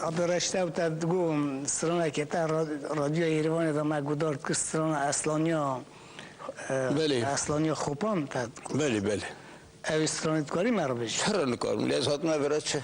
رشته و تدگو سرانه که تا رادیو ایروان دا ما گودارد که سرانه اصلانیا اصلانیا خوبان تدگو بله اوی سرانه کاری مرا بشه چرا نکارم لیز هات ما برد چه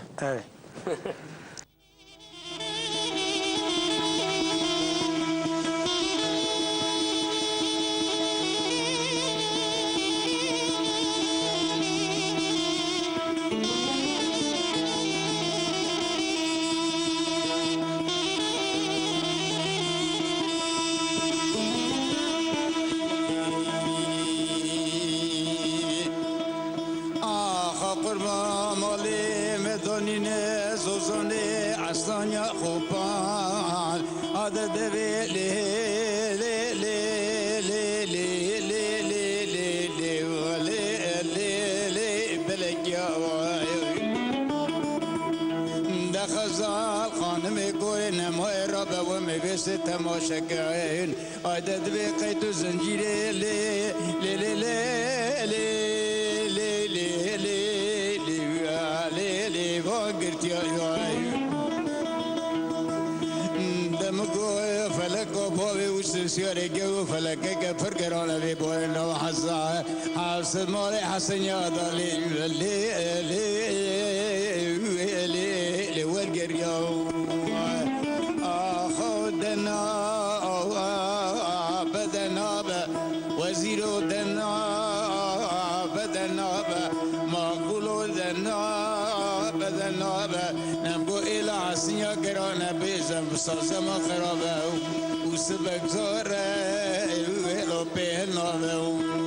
Aslanya خوبان عدد لی لی لی لی لی لی لی لی لی لی لی لی لی بلگیا دخزال خانم گوی نمای را به و میبست تماشاگرین عدد به قید زنجیر لی لی لی لی لی لی لی لی لی لی لی واگرتیا مقوي فلك وبوي وسياري جو فلك كفر كرانا في بوي لو حزا حاس مالي حسن يا ضلي لي لي لي لي والقريا اخذنا بدنا وزير دنا بدنا ما قولوا دنا بدنا نبو إلى عسيا كرانا بيزم بصازم خرابه وسبك زوره ولو بينه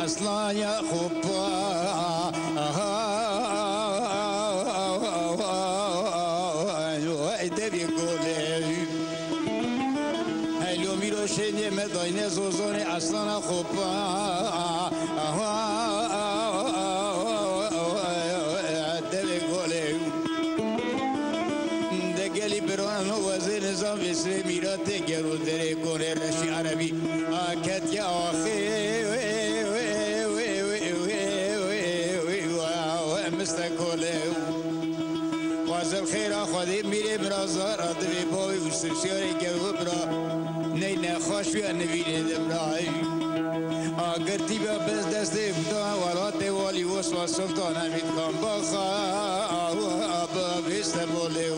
اصلا یا خوبا ادبی گله هلو میرو شنی مداین زوزون اصلا خوبا ادبی گله دگلی بران وزیر نظام اسری میرات گرو دره کنه رشی عربی آکت یا آخی وازم خیرا خودی میره مرازار آدمی باوی و سرسیاری گوه برا نی نخواش بیا نوینه دمرای آگرتی بیا بز دسته بدا ورات والی وصفا سلطان امید کام باخا آبا بیست بوله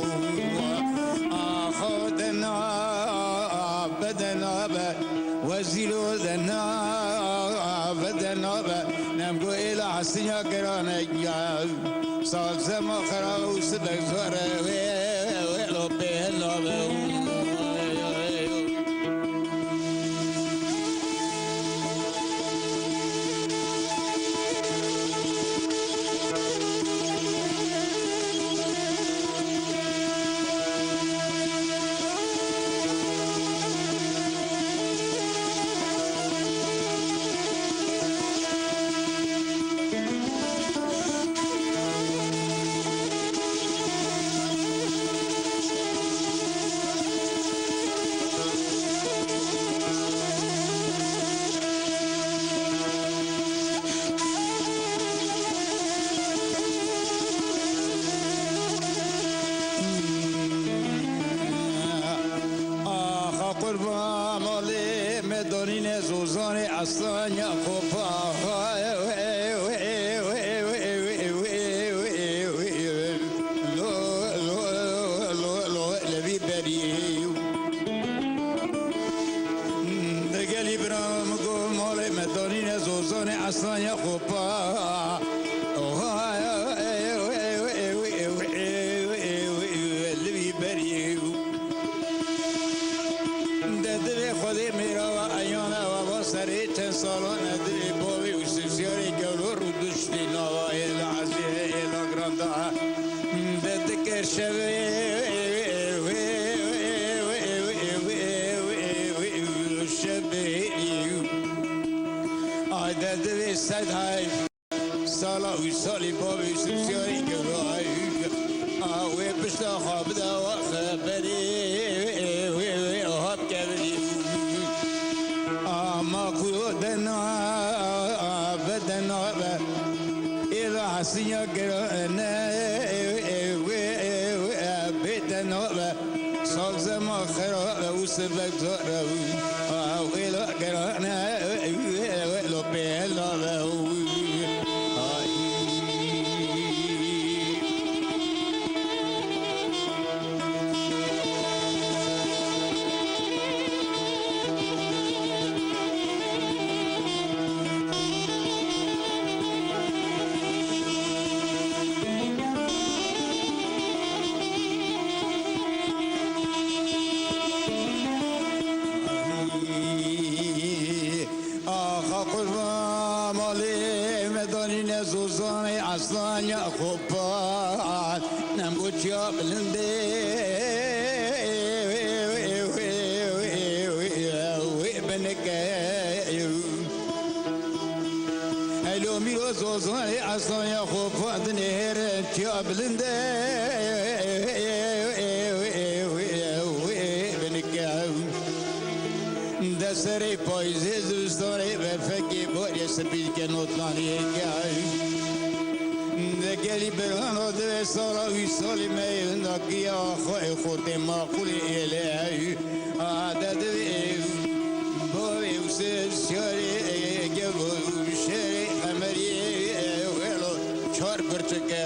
آخودنا بدنا با وزیرو دنا بدنا با نمگو ایلا حسنیا کرانه سال زمان خراب و سبک زوره ویلو بیلو دارین زوزان اصلا یا خوبا لبی بریو دگلی برام گو مال مدارین زوزان اصلا یا خوبا خوبا لبی بریو ددوی خودی میرا و ایانه و با سری چند سالانه دوی باوی و سفسیاری گلو رو دشتی نوای لعزی ایلا گرانده ددکر شوی ددوی سد های سالا و سالی باوی و سفسیاری گلو آوی پشتا خواب دا و خبری ما قودنا بدنا إذا حسيا قرأنا بيتنا صوت ما خرا وسبك زرا وإلى قرأنا وإلى بيلا أصلاً يا خبان نموت يا بلندي وابنك هلو ميلو زوزان أصلاً يا خبان نهرت يا بلندي وابنك دسري بايزي زوستاني بفكي بوري سبيل كنوطلاني قالي برهان دو سالا وی سالی می نگیا خواه خود معقولی الهی عدد باوی و سیاری گلو شری امری ولو چار برچکه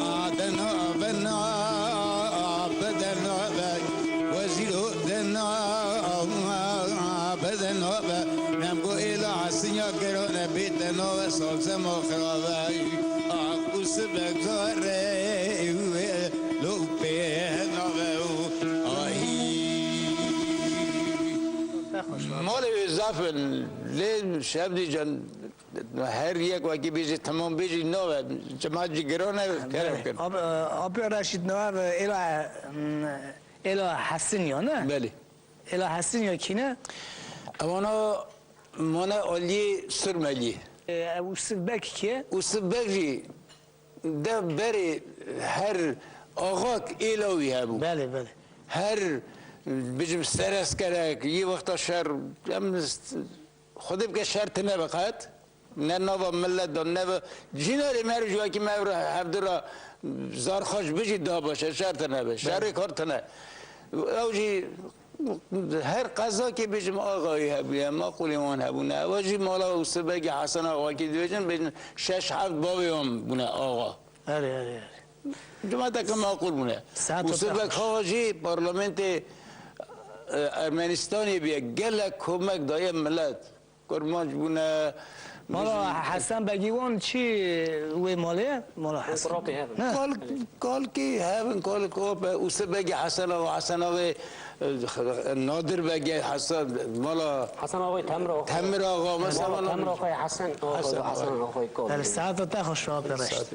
عدنا بنا بدنا وزیرو دنا بدنا نمگو الى حسنیا گرانه بیتنا و سالسه ما خرابه سبك زاري لو بينا مال زفن لين شبدي جن هر یک وقتی بیشی تمام بیشی نو جماعت جگرانه کرم کن. آب رشید نو الا حسن یا نه؟ بله. الا حسن یا کی نه؟ اوانا مانا علی سرملی. اوسبک کیه؟ اوسبک جی ده بری هر آقاک ایلاوی هبو. بله بله. هر بجم سرس کرد یه وقتا شر خودم که شرط نبقت نه نوا ملت دان نه جیناری مرو جوا که مرو هفدرا زار خوش بجی دا باشه شرط نبه شر کارت نه اوجی هر قضا که بجم آقایی هبویه ما قولیمان هبونه اوجی مالا وسبگی حسن آقا که دیوشن بجم 6-7 بابی هم بونه آقا آره جماعت که معقول بونه وسبگ خواهی پارلمنت ارمنستانی بیا گل کمک دای ملت کرمانج بونه مالا حسن بگیوان چی وی ماله؟ مالا حسن کال کی هبن کال کوپ اوسه بگی حسن و حسن آقای نادر بگی حسن مالا حسن آقای تمر آقا مثلا تمر آقای حسن آقای کال ساعت تا خوش را برشت